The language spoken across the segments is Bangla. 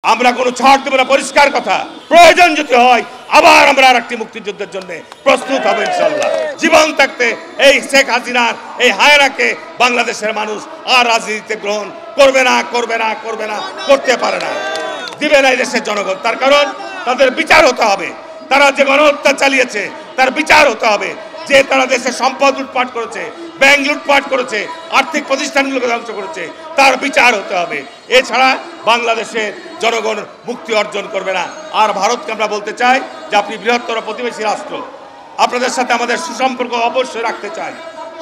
আমরা কোনো ছাড় দেব না, পরিষ্কার কথা। প্রয়োজন যদি হয় আবার আমরা আরেকটি মুক্তিযুদ্ধের জন্য প্রস্তুত হব ইনশাআল্লাহ। জীবন থাকতে এই শেখ হাসিনার এই হায়নাকে বাংলাদেশের মানুষ আর রাজনীতিতে গ্রহণ করবে না, করতে পারে না, দিবে না এই দেশের জনগণ। তার কারণ তাদের বিচার হতে হবে। তারা যে গণহত্যা চালিয়েছে তার বিচার হতে হবে। যে তারা দেশের সম্পদ লুটপাট করেছে, ব্যাংক লুটপাট করেছে, আর্থিক প্রতিষ্ঠানগুলোকে ধ্বংস করেছে, তার বিচার হতে হবে। এছাড়া বাংলাদেশের জনগণ মুক্তি অর্জন করবে না। আর ভারতকে আমরা বলতে চাই যে আপনি বৃহত্তর প্রতিবেশী রাষ্ট্র, আপনাদের সাথে আমাদের সুসম্পর্ক অবশ্যই রাখতে চাই।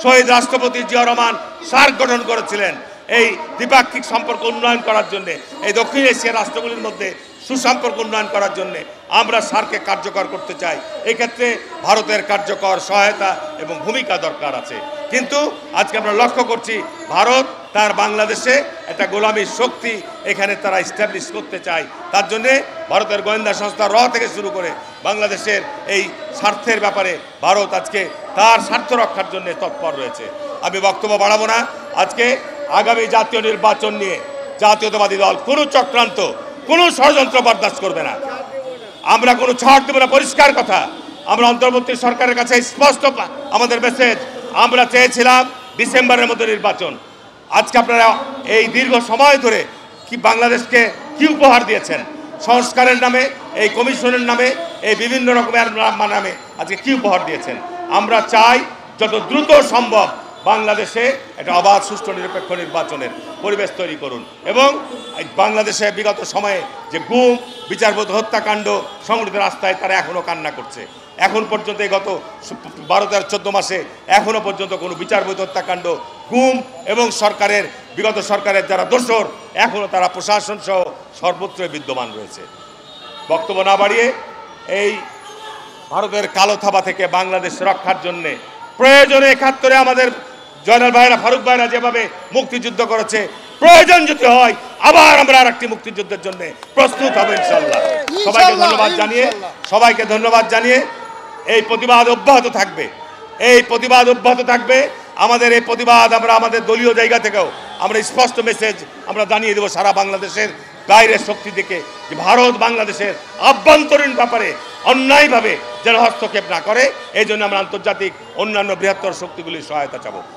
শহীদ রাষ্ট্রপতি জিয়া রহমান সার্ক গঠন করেছিলেন এই দ্বিপাক্ষিক সম্পর্ক উন্নয়ন করার জন্য, এই দক্ষিণ এশিয়ার রাষ্ট্রগুলির মধ্যে সুসম্পর্ক উন্নয়ন করার জন্য আমরা সার্ককে কার্যকর করতে চাই। এক্ষেত্রে ভারতের কার্যকর সহায়তা এবং ভূমিকা দরকার আছে। কিন্তু আজকে আমরা লক্ষ্য করছি ভারত তার বাংলাদেশে একটা গোলামীর শক্তি এখানে তারা এস্টাবলিশ করতে চায়। তার জন্যে ভারতের গোয়েন্দা সংস্থা র থেকে শুরু করে বাংলাদেশের এই স্বার্থের ব্যাপারে ভারত আজকে তার স্বার্থ রক্ষার জন্য তৎপর রয়েছে। আমি বক্তব্য বাড়াবো না। আজকে আগামী জাতীয় নির্বাচন নিয়ে জাতীয়তাবাদী দল কোনো চক্রান্ত, কোনো ষড়যন্ত্র বরদাস্ত করবে না। আমরা কোনো ছাড় দেব না, পরিষ্কার কথা। আমরা অন্তর্বর্তী সরকারের কাছে স্পষ্ট আমাদের মেসেজ, আমরা চেয়েছিলাম ডিসেম্বরের মধ্যে নির্বাচন। আজকে আপনারা এই দীর্ঘ সময় ধরে কি বাংলাদেশকে কি উপহার দিয়েছেন? সংস্কারের নামে, এই কমিশনের নামে, এই বিভিন্ন রকমের নামে আজকে কি উপহার দিয়েছেন? আমরা চাই যত দ্রুত সম্ভব বাংলাদেশে একটা অবাধ, সুষ্ঠু, নিরপেক্ষ নির্বাচনের পরিবেশ তৈরি করুন। এবং বাংলাদেশে বিগত সময়ে যে গুম, বিচারবহির্ভূত হত্যাকাণ্ড সংগঠিত রাস্তায় তারা এখনও কান্না করছে। এখন পর্যন্ত গত 12-14 মাসে এখনও পর্যন্ত কোনো বিচারবহির্ভূত হত্যাকাণ্ড, গুম এবং বিগত সরকারের যারা দোষর এখনও তারা প্রশাসন সহ সর্বত্র বিদ্যমান রয়েছে। বক্তব্য না বাড়িয়ে এই ভারতের কালো থাবা থেকে বাংলাদেশ রক্ষার জন্যে প্রয়োজনে 71-এ আমাদের জয়নাল ভাইরা, ফারুক ভাইরা যেভাবে মুক্তিযুদ্ধ করেছে, প্রয়োজন যদি হয় আবার আমরা আরেকটি মুক্তিযুদ্ধের জন্য প্রস্তুত হব ইনশাআল্লাহ। সবাইকে ধন্যবাদ জানিয়ে এই প্রতিবাদ অব্যাহত থাকবে। আমাদের এই প্রতিবাদ আমরা আমাদের দলীয় জায়গা থেকেও আমরা স্পষ্ট মেসেজ আমরা জানিয়ে দেব সারা বাংলাদেশের বাইরের শক্তি থেকে যে ভারত বাংলাদেশের আভ্যন্তরীণ ব্যাপারে অন্যায়ভাবে যেন হস্তক্ষেপ না করে। এই জন্য আমরা আন্তর্জাতিক অন্যান্য বৃহত্তর শক্তিগুলির সহায়তা চাবো।